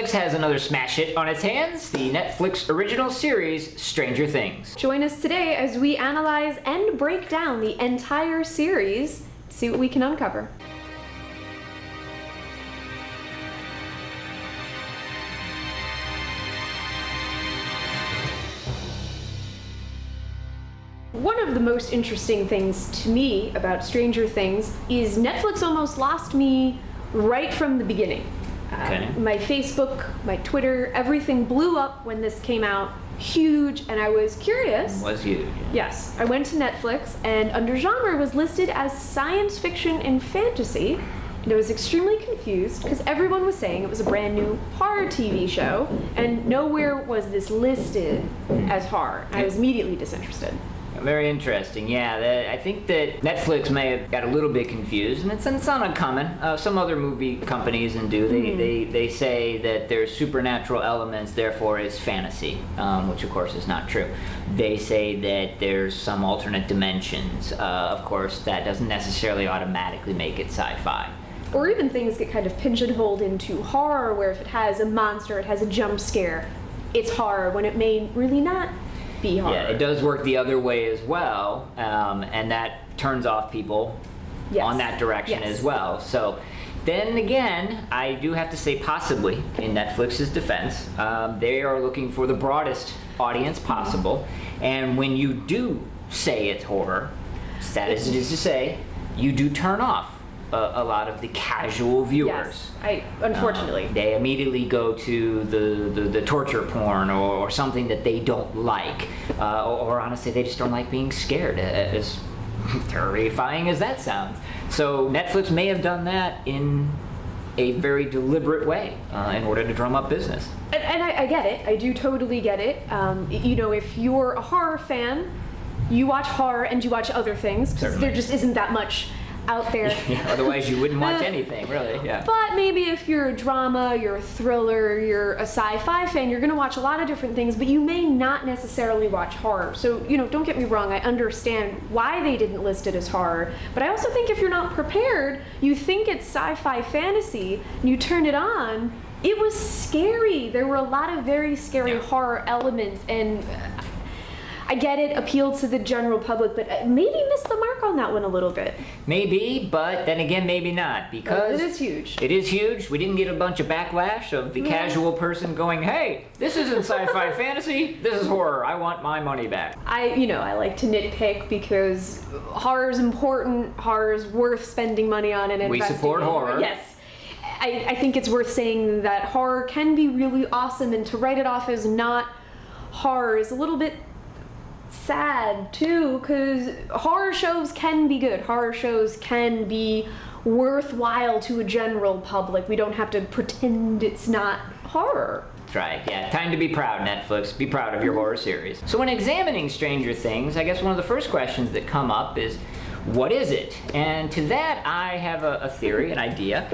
Netflix has another smash hit on its hands, the Netflix original series, Stranger Things. Join us today as we analyze and break down the entire series to see what we can uncover. One of the most interesting things to me about Stranger Things is Netflix almost lost me right from the beginning. Okay. My Facebook, my Twitter, everything blew up when this came out, huge, and I was curious. It was huge. Yes, I went to Netflix, and under genre was listed as science fiction and fantasy, and I was extremely confused because everyone was saying it was a brand new horror TV show, and nowhere was this listed as horror. I was immediately disinterested. Very interesting. Yeah, I think that Netflix may have got a little bit confused, and it's not uncommon. Some other movie companies they say that there's supernatural elements, therefore it's fantasy, which of course is not true. They say that there's some alternate dimensions. Of course, that doesn't necessarily automatically make it sci-fi. Or even things get kind of pigeonholed into horror, where if it has a monster, it has a jump scare, it's horror, when it may really not be horror. Yeah, it does work the other way as well, and that turns off people on that direction as well. So then again, I do have to say, possibly, in Netflix's defense, they are looking for the broadest audience possible, and when you do say it's horror, sad as it is to say, you do turn off a lot of the casual viewers. Yes, unfortunately. They immediately go to the torture porn or something that they don't like, or honestly, they just don't like being scared, as terrifying as that sounds. So Netflix may have done that in a very deliberate way in order to drum up business. And I get it. I do totally get it. You know, if you're a horror fan, you watch horror and you watch other things, because there just isn't that much out there. Yeah, otherwise you wouldn't watch anything, really. Yeah. But maybe if you're a drama, you're a thriller, you're a sci-fi fan, you're going to watch a lot of different things, but you may not necessarily watch horror. So, you know, don't get me wrong, I understand why they didn't list it as horror, but I also think if you're not prepared, you think it's sci-fi fantasy, and you turn it on, it was scary. There were a lot of very scary horror elements, and I get it, appealed to the general public, but maybe missed the mark on that one a little bit. Maybe, but then again, maybe not, because it is huge. It is huge. We didn't get a bunch of backlash of the casual person going, hey, this isn't sci-fi fantasy, this is horror, I want my money back. I like to nitpick because horror is important, horror is worth spending money on and investing in. We support horror. Yes. I think it's worth saying that horror can be really awesome, and to write it off as not horror is a little bit sad too, because horror shows can be good. Horror shows can be worthwhile to a general public. We don't have to pretend it's not horror. That's right, yeah. Time to be proud, Netflix. Be proud of your horror series. So when examining Stranger Things, I guess one of the first questions that come up is, what is it? And to that, I have a theory, an idea.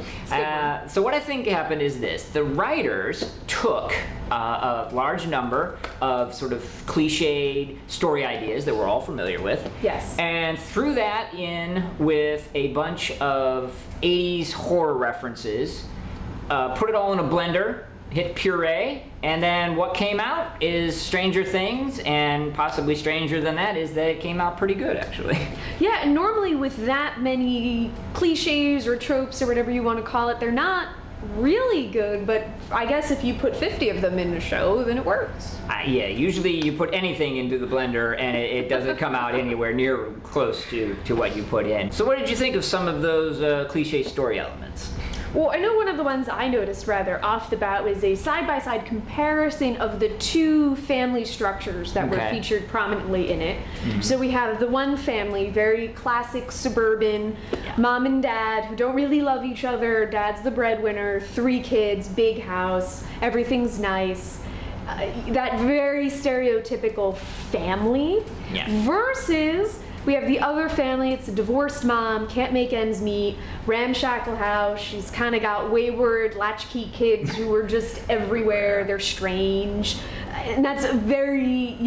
So what I think happened is this. The writers took a large number of sort of cliched story ideas that we're all familiar with. Yes. And threw that in with a bunch of 80s horror references, put it all in a blender, hit puree, and then what came out is Stranger Things, and possibly stranger than that is that it came out pretty good, actually. Yeah, and normally with that many cliches or tropes or whatever you want to call it, they're not really good, but I guess if you put 50 of them in a show, then it works. Yeah, usually you put anything into the blender and it doesn't come out anywhere near close to what you put in. So what did you think of some of those cliche story elements? Well, I know one of the ones I noticed rather off the bat was a side-by-side comparison of the two family structures that were featured prominently in it. Mm-hmm. So we have the one family, very classic suburban, mom and dad who don't really love each other. Dad's the breadwinner, 3 kids, big house, everything's nice. That very stereotypical family versus we have the other family. It's a divorced mom, can't make ends meet, ramshackle house. She's kind of got wayward, latchkey kids who are just everywhere. They're strange. And that's a very,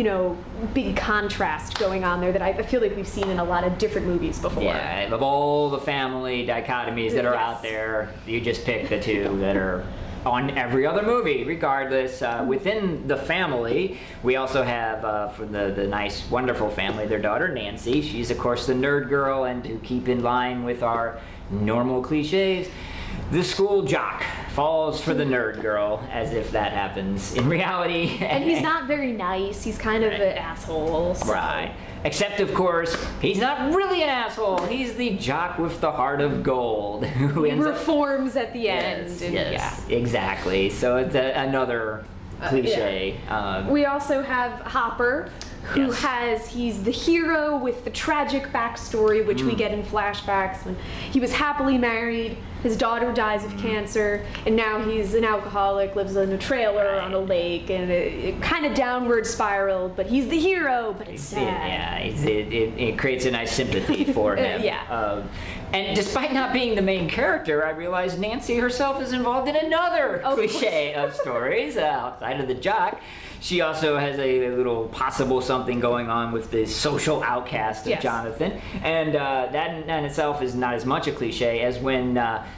big contrast going on there that I feel like we've seen in a lot of different movies before. Yeah, of all the family dichotomies that are out there, you just pick the two that are on every other movie, regardless. Within the family, we also have, for the nice, wonderful family, their daughter Nancy. She's, of course, the nerd girl, and to keep in line with our normal cliches, the school jock falls for the nerd girl, as if that happens in reality. And he's not very nice. He's kind of an asshole. So. Right. Except, of course, he's not really an asshole. He's the jock with the heart of gold who he reforms at the end. Yes, and yes, exactly. So it's another cliche. We also have Hopper, who he's the hero with the tragic backstory, which we get in flashbacks. When he was happily married, his daughter dies of cancer, and now he's an alcoholic, lives in a trailer on a lake, and it kind of downward spiraled, but he's the hero, but it's sad. It creates a nice sympathy for him. And despite not being the main character, I realized Nancy herself is involved in another cliche of stories outside of the jock. She also has a little possible something going on with the social outcast of Jonathan. And that in itself is not as much a cliche as when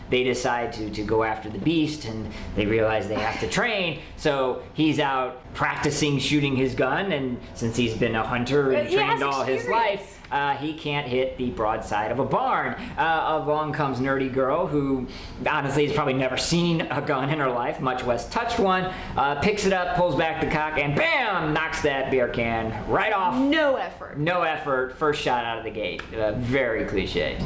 they decide to go after the beast and they realize they have to train. So he's out practicing shooting his gun, and since he's been a hunter and trained all his life, he can't hit the broadside of a barn. Along comes nerdy girl, who honestly has probably never seen a gun in her life, much less touched one, picks it up, pulls back the cock, and bam, knocks that beer can right off. No effort. No effort, first shot out of the gate. Very cliche.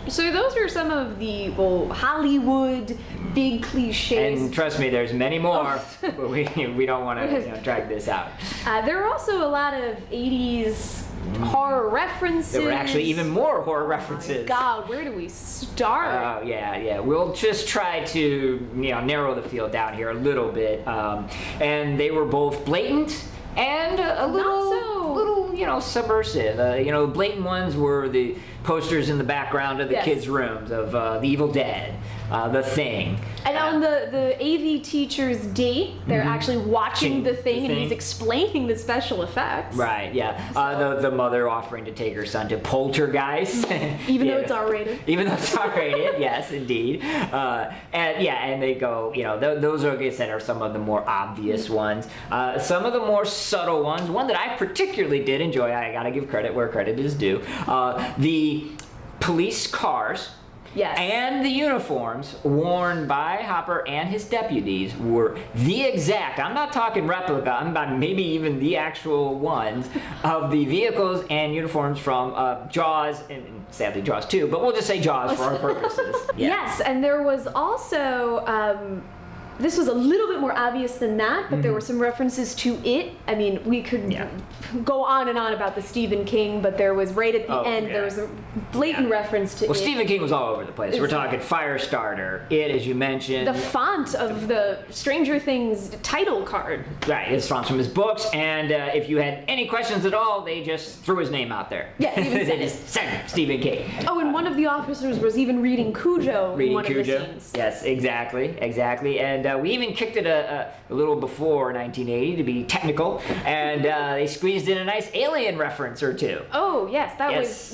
So those are some of the Hollywood big cliches. And trust me, there's many more, but we don't want to drag this out. There are also a lot of 80s horror references. There were actually even more horror references. Oh God, where do we start? Yeah. We'll just try to narrow the field down here a little bit. And they were both blatant and a little subversive. Blatant ones were the posters in the background of the kids' rooms of The Evil Dead, The Thing. And on the AV teacher's date, they're actually watching the thing, and he's explaining the special effects. Right, yeah. So. The mother offering to take her son to Poltergeist. Even though it's R-rated. Even though it's R-rated, yes, indeed. And they go, those are, like I said, are some of the more obvious ones. Some of the more subtle ones, one that I particularly did enjoy, I gotta give credit where credit is due, the police cars and the uniforms worn by Hopper and his deputies were the exact, I'm not talking replica, I'm about maybe even the actual ones of the vehicles and uniforms from Jaws, and sadly Jaws 2, but we'll just say Jaws for our purposes. Yes, and there was also this was a little bit more obvious than that, but there were some references to it. I mean, we could go on and on about the Stephen King, but there was right at the end, there was a blatant reference to it. Well, Stephen King was all over the place. We're talking Firestarter, It, as you mentioned. The font of the Stranger Things title card. Right, it's from his books, and if you had any questions at all, they just threw his name out there. Yeah, even they just said Stephen King. Oh, and one of the officers was even reading Cujo in one of the scenes. Yes, exactly. And we even kicked it a little before 1980 to be technical, and they squeezed in a nice Alien reference or two. Oh yes,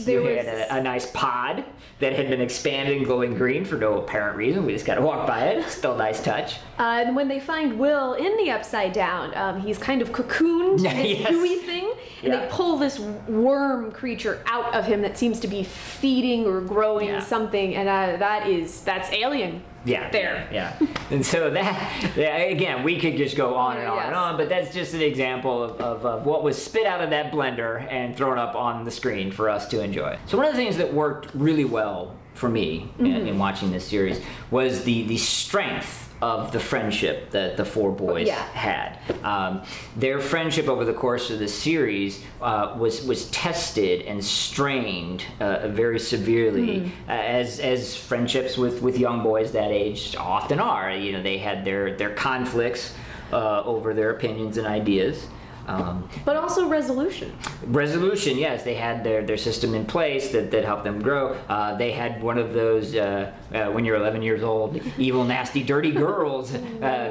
There was a nice pod that had been expanded and glowing green for no apparent reason. We just got to walk by it. Still a nice touch. And when they find Will in the Upside Down, he's kind of cocooned in this gooey thing, and they pull this worm creature out of him that seems to be feeding or growing something, and that's Alien. Yeah. And so again, we could just go on and on and on, but that's just an example of what was spit out of that blender and thrown up on the screen for us to enjoy. So one of the things that worked really well for me in watching this series was the strength of the friendship that the four boys had. Their friendship over the course of the series was tested and strained very severely, as friendships with young boys that age often are. They had their conflicts over their opinions and ideas. But also resolution. Resolution, yes. They had their system in place that helped them grow. They had one of those, when you're 11 years old, evil, nasty, dirty girls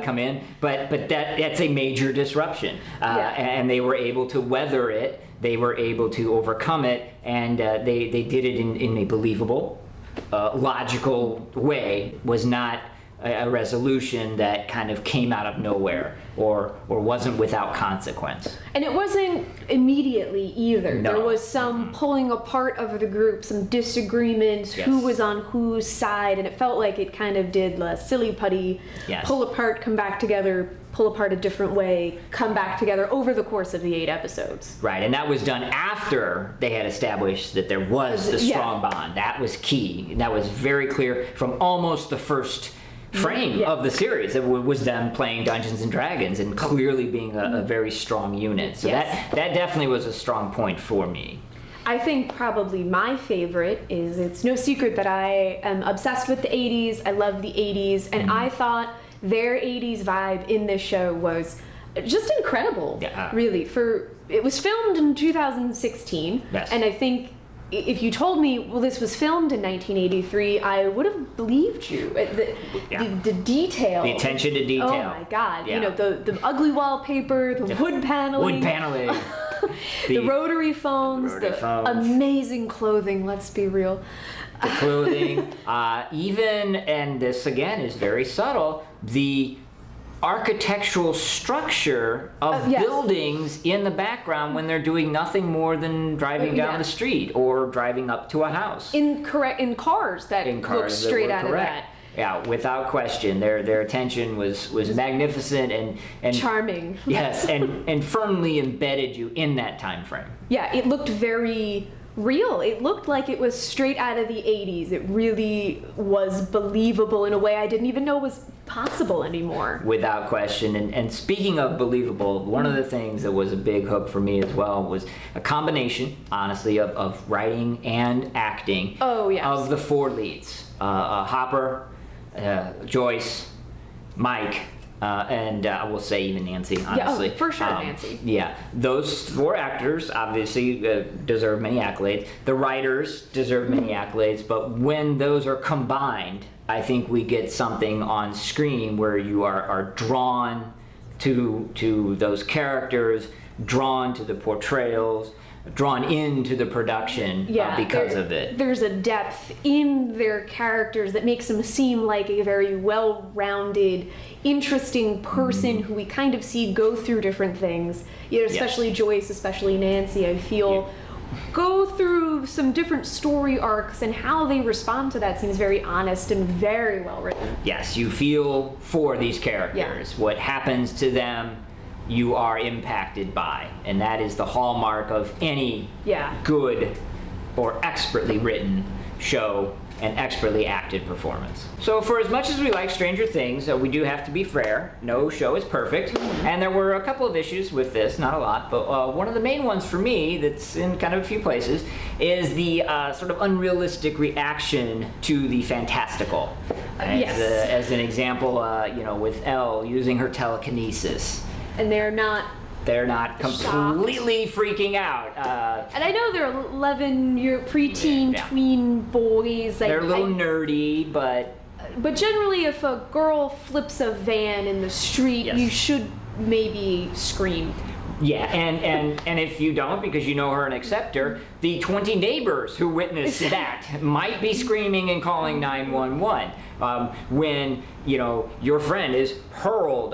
come in. But that's a major disruption. And they were able to weather it. They were able to overcome it. And they did it in a believable, logical way. Was not a resolution that kind of came out of nowhere or wasn't without consequence. And it wasn't immediately either. No. There was some pulling apart of the group, some disagreements, Yes. who was on whose side, and it felt like it kind of did the silly putty, Yes. pull apart, come back together, pull apart a different way, come back together over the course of the 8 episodes. Right, and that was done after they had established that there was the strong bond. That was key. And that was very clear from almost the first frame of the series. It was them playing Dungeons and Dragons and clearly being a very strong unit. So that definitely was a strong point for me. I think probably my favorite is, it's no secret that I am obsessed with the 80s. I love the 80s, and I thought their 80s vibe in this show was just incredible. Yeah. Really. It was filmed in 2016, Yes. and I think if you told me, well, this was filmed in 1983, I would have believed you. The detail. The attention to detail. Oh my God. Yeah. You know, the ugly wallpaper, the wood paneling. Wood paneling. The rotary phones, amazing clothing, let's be real. The clothing, even, and this again is very subtle, the architectural structure of buildings in the background when they're doing nothing more than driving down the street or driving up to a house. In cars that look straight out of that. Yeah, without question. Their attention was magnificent and charming. Yes, and firmly embedded you in that time frame. Yeah, it looked very real. It looked like it was straight out of the 80s. It really was believable in a way I didn't even know was possible anymore. Without question. And speaking of believable, one of the things that was a big hook for me as well was a combination, honestly, of writing and acting of the 4 leads. Hopper, Joyce, Mike, and I will say even Nancy, honestly. Yeah, for sure, Nancy. Yeah, those 4 actors obviously deserve many accolades. The writers deserve many accolades, but when those are combined, I think we get something on screen where you are drawn to those characters, drawn to the portrayals, drawn into the production because of it. There's a depth in their characters that makes them seem like a very well-rounded, interesting person who we kind of see go through different things. You know, especially Joyce, especially Nancy, I feel go through some different story arcs, and how they respond to that seems very honest and very well written. Yes, you feel for these characters. What happens to them, you are impacted by, and that is the hallmark of any good or expertly written show and expertly acted performance. So for as much as we like Stranger Things, we do have to be fair. No show is perfect, and there were a couple of issues with this, not a lot, but one of the main ones for me that's in kind of a few places is the sort of unrealistic reaction to the fantastical. As an example, you know, with Elle using her telekinesis. And they're not completely freaking out. And I know they're 11-year preteen, tween boys. They're a little nerdy, but generally, if a girl flips a van in the street, you should maybe scream. Yeah, and if you don't, because you know her and accept her, the 20 neighbors who witnessed that might be screaming and calling 911. When, you know, your friend is hurled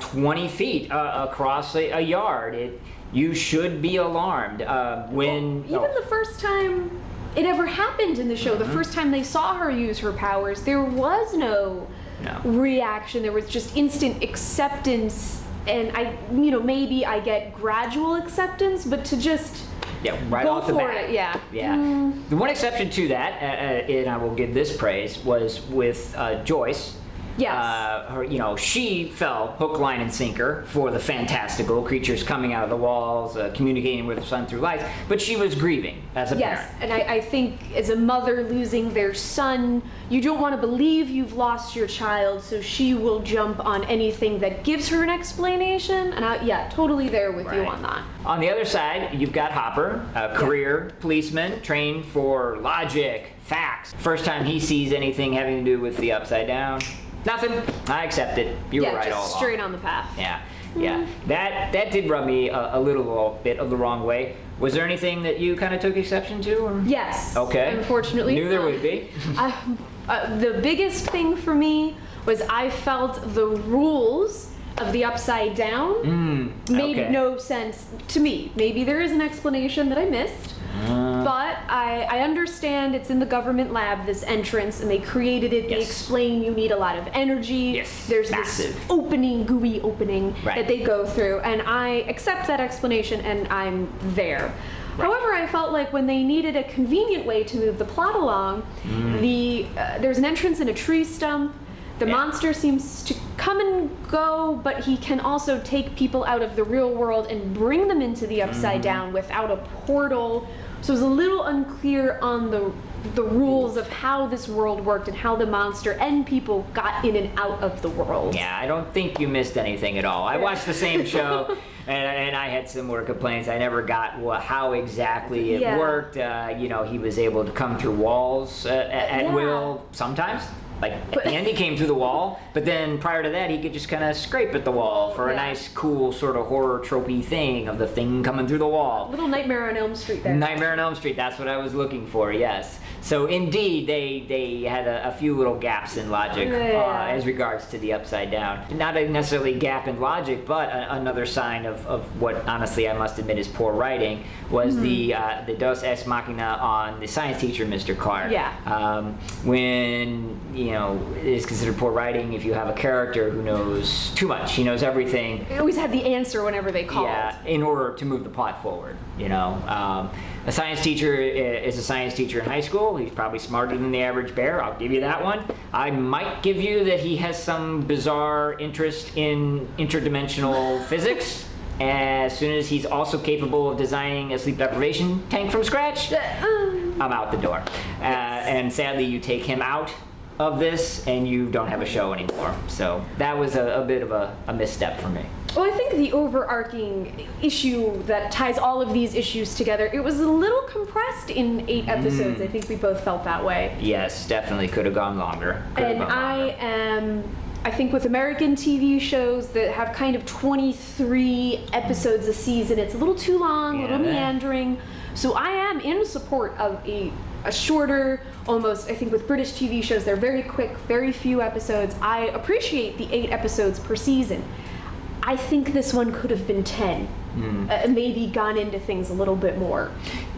20 feet across a yard, you should be alarmed. Even the first time it ever happened in the show, the first time they saw her use her powers, there was no reaction. There was just instant acceptance. And maybe I get gradual acceptance, but to just right go off the for bat. it, The one exception to that, and I will give this praise, was with Joyce. Yes. Her, you know, she fell hook, line, and sinker for the fantastical creatures coming out of the walls, communicating with her son through lights, but she was grieving as a parent. Yes, and I think as a mother losing their son, you don't want to believe you've lost your child, so she will jump on anything that gives her an explanation, and totally there with you on that. On the other side, you've got Hopper, a career policeman trained for logic, facts. First time he sees anything having to do with the Upside Down, nothing. I accept it. You were right all along. Just straight on the path. Yeah. That did rub me a little bit of the wrong way. Was there anything that you kind of took exception to? Or? Yes. Okay. Unfortunately. Knew there would be. The biggest thing for me was I felt the rules of the Upside Down made no sense to me. Maybe there is an explanation that I missed, but I understand it's in the government lab, this entrance, and they created it. They explain you need a lot of energy. There's this opening, gooey opening that they go through, and I accept that explanation, and I'm there. However, I felt like when they needed a convenient way to move the plot along, there's an entrance in a tree stump. The monster seems to come and go, but he can also take people out of the real world and bring them into the Upside Down without a portal. So it was a little unclear on the rules of how this world worked and how the monster and people got in and out of the world. Yeah, I don't think you missed anything at all. I watched the same show, and I had similar complaints. I never got how exactly it worked. You know, he was able to come through walls at will sometimes. Like, Andy came through the wall, but then prior to that, he could just kind of scrape at the wall for a nice, cool, sort of horror tropey thing of the thing coming through the wall. Little Nightmare on Elm Street there. Nightmare on Elm Street, that's what I was looking for, yes. So indeed, they had a few little gaps in logic as regards to the Upside Down. Not a necessarily gap in logic, but another sign of what, honestly, I must admit is poor writing, was the Deus Ex Machina on the science teacher, Mr. Clark. When, you know, it is considered poor writing if you have a character who knows too much. He knows everything. They always had the answer whenever they called. Yeah, in order to move the plot forward, you know. A science teacher is a science teacher in high school. He's probably smarter than the average bear. I'll give you that one. I might give you that he has some bizarre interest in interdimensional physics. As soon as he's also capable of designing a sleep deprivation tank from scratch, I'm out the door. And sadly, you take him out of this and you don't have a show anymore. So that was a bit of a misstep for me. Well, I think the overarching issue that ties all of these issues together, it was a little compressed in 8 episodes. I think we both felt that way. Yes, definitely could have gone longer. I think with American TV shows that have kind of 23 episodes a season, it's a little too long, a little meandering. So I am in support of a shorter, almost, I think with British TV shows, they're very quick, very few episodes. I appreciate the 8 episodes per season. I think this one could have been 10. Maybe gone into things a little bit more.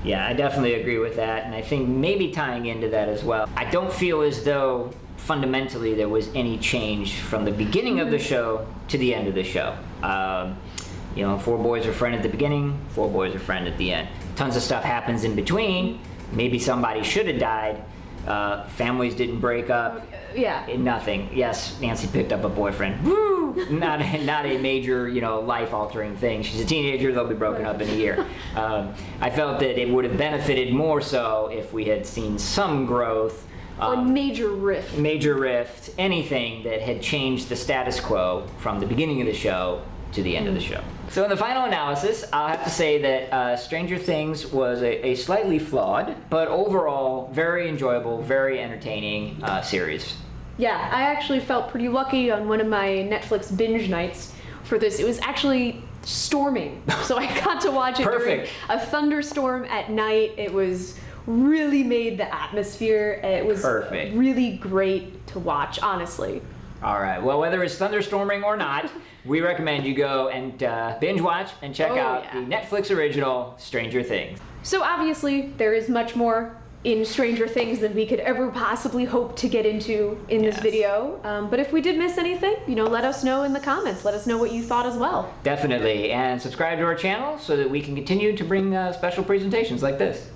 Yeah, I definitely agree with that, and I think maybe tying into that as well, I don't feel as though fundamentally there was any change from the beginning of the show to the end of the show. You know, 4 boys are friend at the beginning, 4 boys are friend at the end. Tons of stuff happens in between. Maybe somebody should have died. Families didn't break up. Nothing. Yes, Nancy picked up a boyfriend. Woo! Not a major, you know, life-altering thing. She's a teenager. They'll be broken up in a year. I felt that it would have benefited more so if we had seen some growth. Or major rift. Major rift. Anything that had changed the status quo from the beginning of the show to the end of the show. So in the final analysis, I'll have to say that Stranger Things was a slightly flawed, but overall very enjoyable, very entertaining series. Yeah, I actually felt pretty lucky on one of my Netflix binge nights for this. It was actually storming, so I got to watch it during a thunderstorm at night. It was really made the atmosphere. It was really great to watch, honestly. All right. Well, whether it's thunderstorming or not, we recommend you go and binge watch and check out the Netflix original Stranger Things. So obviously, there is much more in Stranger Things than we could ever possibly hope to get into in this video. But if we did miss anything, you know, let us know in the comments. Let us know what you thought as well. Definitely. And subscribe to our channel so that we can continue to bring special presentations like this.